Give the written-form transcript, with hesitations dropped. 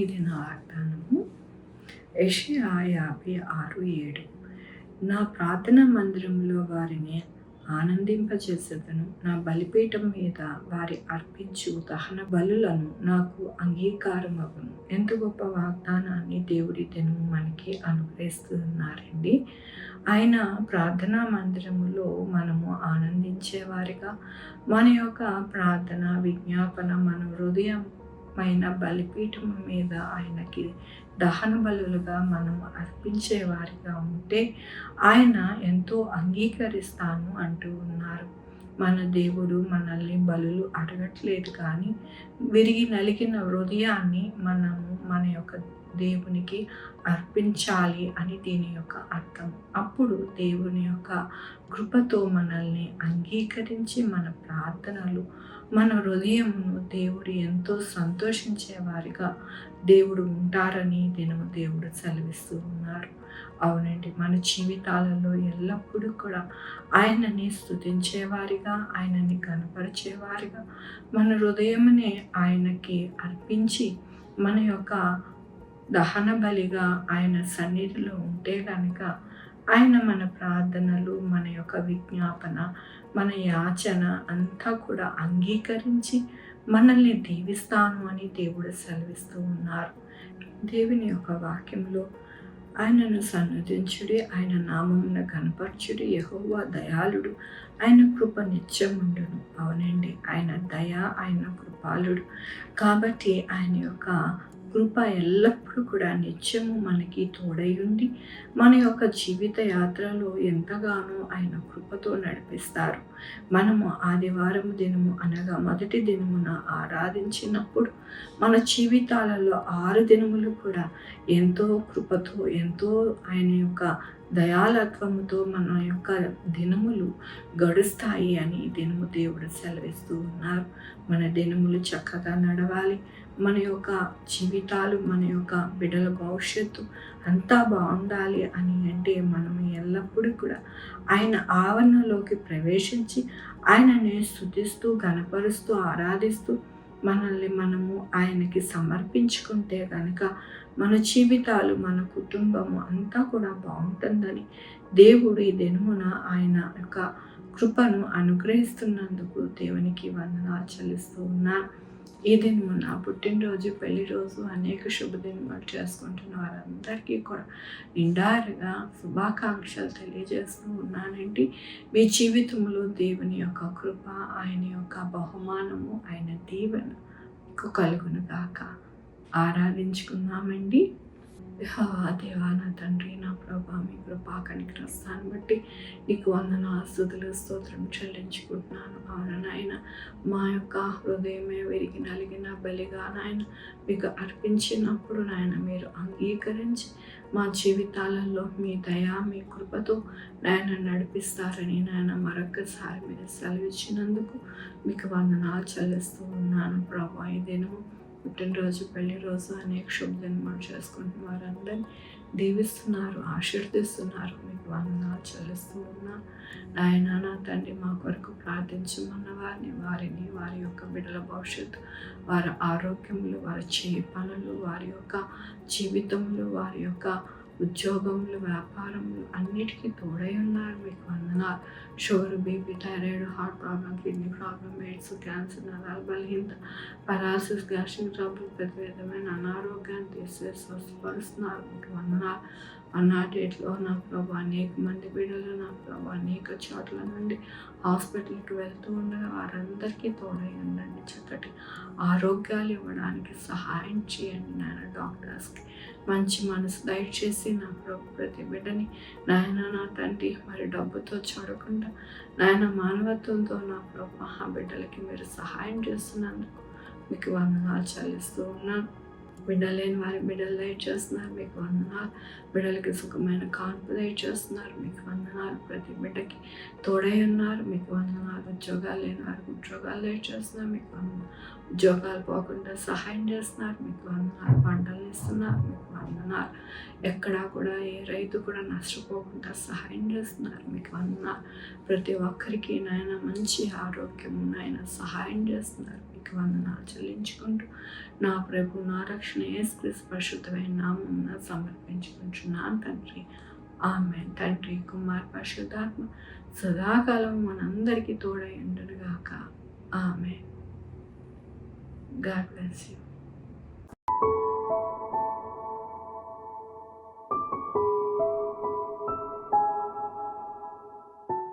ఇది నా వాగ్దానము. యెషయా 56:7. నా ప్రార్థనా మందిరంలో వారిని ఆనందింపచేసేదను. నా బలిపీఠం మీద వారి అర్పించు దహన బలులను నాకు అంగీకారమగును. ఎంత గొప్ప వాగ్దానాన్ని దేవుడి దినము మనకి అనుగ్రహిస్తూ ఉన్నారండి. ఆయన ప్రార్థనా మందిరములో మనము ఆనందించేవారిగా, మన యొక్క ప్రార్థన విజ్ఞాపన మన హృదయమైన బలిపీఠం మీద ఆయనకి దహన బలులుగా మనం అర్పించేవారిగా ఉంటే ఆయన ఎంతో అంగీకరిస్తాను అంటూ ఉన్నారు. మన దేవుడు మనల్ని బలులు అడగట్లేదు, కానీ విరిగి నలిగిన హృదయాన్ని మనము మన యొక్క దేవునికి అర్పించాలి అని దీని యొక్క అర్థం. అప్పుడు దేవుని యొక్క కృపతో మనల్ని అంగీకరించి మన ప్రార్థనలు, మన హృదయమును దేవుడు ఎంతో సంతోషించేవారిగా దేవుడు ఉంటారని దినము దేవుడు సెలవిస్తూ ఉన్నారు. అవునండి, మన జీవితాలలో ఎల్లప్పుడూ కూడా ఆయనని స్తుతించేవారిగా, ఆయనని కనపరిచేవారిగా, మన హృదయమునే ఆయనకి అర్పించి మన యొక్క దహన బలిగా ఆయన సన్నిధిలో ఉంటే కనుక ఆయన మన ప్రార్థనలు, మన యొక్క విజ్ఞాపన, మన యాచన అంతా కూడా అంగీకరించి మనల్ని దీవిస్తాను అని దేవుడు సెలవిస్తూ ఉన్నారు. దేవుని యొక్క వాక్యంలో ఆయనను సన్నుతించుడి, ఆయన నామమున కనపరచుడి, యెహోవా దయాళుడు, ఆయన కృప నిత్యముండును. అవునండి, ఆయన దయ, ఆయన కృపాళుడు కాబట్టి ఆయన యొక్క కృప ఎల్లప్పుడూ కూడా నిత్యము మనకి తోడై ఉండి మన యొక్క జీవిత యాత్రలో ఎంతగానో ఆయన కృపతో నడిపిస్తారు. మనము ఆదివారం దినము అనగా మొదటి దినమున ఆరాధించినప్పుడు మన జీవితాలలో 6 దినములు కూడా ఎంతో కృపతో, ఎంతో ఆయన యొక్క దయాలత్వముతో మన యొక్క దినములు గడుస్తాయి అని దినము దేవుడు సెలవిస్తూ ఉన్నారు. మన దినములు చక్కగా నడవాలి, మన యొక్క జీవితాలు, మన యొక్క బిడ్డల భవిష్యత్తు అంతా బాగుండాలి అని అంటే మనం ఎల్లప్పుడూ కూడా ఆయన ఆవరణలోకి ప్రవేశించి ఆయనని స్తుతిస్తూ, ఘనపరుస్తూ, ఆరాధిస్తూ మనల్ని మనము ఆయనకి సమర్పించుకుంటే కనుక మన జీవితాలు, మన కుటుంబము అంతా కూడా బాగుంటుందని దేవుడు ఈ దినమున ఆయన యొక్క కృపను అనుగ్రహిస్తున్నందుకు దేవునికి వందనాలు చెల్లిస్తూ ఉన్నాను. ఈ దినము నా పుట్టినరోజు, పెళ్లి రోజు, అనేక శుభదినములు చేసుకుంటున్న వారందరికీ కూడా నిండారుగా శుభాకాంక్షలు తెలియజేస్తూ ఉన్నానండి. మీ జీవితంలో దేవుని యొక్క కృప, ఆయన యొక్క బహుమానము, ఆయన దీవెన మీకు కలుగును గాక. ఆరాధించుకుందామండి. దేవా, నా తండ్రి, నా ప్రభా, మీ కృపా కనికరిస్తాను బట్టి నీకు వందనాలు, స్తుతులు, స్తోత్రం చెల్లించుకుంటున్నాను. అవును నాయన, మా యొక్క హృదయమే విరిగి నలిగిన బలిగా నాయన మీకు అర్పించినప్పుడు నాయన మీరు అంగీకరించి మా జీవితాలలో మీ దయ, మీ కృపతో నాయన నడిపిస్తారని నాయన మరొకసారి మీరు సెలవిచ్చినందుకు మీకు వందనాలు చెల్లిస్తూ ఉన్నాను ప్రభా. ఈ దినము పుట్టినరోజు, పెళ్లి రోజు, అనేక శుభదినములు చేసుకుంటున్న వారందరినీ దీవిస్తున్నారు, ఆశీర్దిస్తున్నారు. మీకు వందనాలు చెల్లిస్తూ ఉన్నా నాయన. నా తండ్రి, మా కొరకు ప్రార్థించమన్న వారిని వారి యొక్క బిడ్డల భవిష్యత్తు, వారి ఆరోగ్యములు, వారి చేయి పనులు, వారి యొక్క జీవితములు, వారి యొక్క ఉద్యోగములు, వ్యాపారములు అన్నిటికీ తోడై ఉన్నారు. మీకు వందనాలు. Sugar, BP, thyroid, heart problem, kidney problem, AIDS, cancer, నరాల బలహీనత, పరాలసిస్, గ్యాస్ట్రిక్ ట్రబుల్, ప్రతి విధమైన అనారోగ్యాన్ని తీసేసి స్వస్థపరుస్తున్నారు. మీకు వందనాలు. అన్నా డేట్లో నా ప్రభు అనేక మంది బిడ్డలు నా ప్రభు అనేక చోట్ల నుండి హాస్పిటల్కి వెళ్తూ ఉండగా వారందరికీ తోడై ఉండండి. చక్కటి ఆరోగ్యాలు ఇవ్వడానికి సహాయం చేయండి నాయన. డాక్టర్స్కి మంచి మనసు దయచేసి నా ప్రభు ప్రతి బిడ్డని నాయన, నా తండ్రి, మరి డబ్బుతో చూడకుండా నాయన మానవత్వంతో నా ప్రభు ఆ బిడ్డలకి మీరు సహాయం చేస్తున్నందుకు మీకు వందనాలు చెల్లిస్తూ ఉన్నాను. బిడ్డలేని వారి బిడ్డలు దయచేస్తున్నారు. మీకు వందనాలు. బిడ్డలకి సుఖమైన కాన్పు దయచేస్తున్నారు. మీకు వందనాలు. ప్రతి బిడ్డకి తోడై ఉన్నారు. మీకు వందనాలు. ఉద్యోగాలు లేని వారికి ఉద్యోగాలు దయచేస్తున్నారు. మీకు వందనాలు. ఉద్యోగాలు పోకుండా సహాయం చేస్తున్నారు, మీకు వందనాలు. పంటలు ఇస్తున్నారు, మీకు వందనాలు. ఎక్కడా కూడా ఏ రైతు కూడా నష్టపోకుండా సహాయం చేస్తున్నారు, మీకు వందనాలు. ప్రతి ఒక్కరికి నాయన మంచి ఆరోగ్యం నాయన సహాయం చేస్తున్నారు, మీకు వందనాలు చెల్లించుకుంటూ నా ప్రభు నా రక్షణ యేసుక్రీస్తు పరిశుద్ధమైన నామమున సమర్పించుకుంటున్నాను తండ్రి. ఆమేన్. తండ్రి, కుమార్, పరిశుద్ధాత్మ సదాకాలం మనందరికీ తోడై ఉండునుగాక. ఆమేన్. God bless you.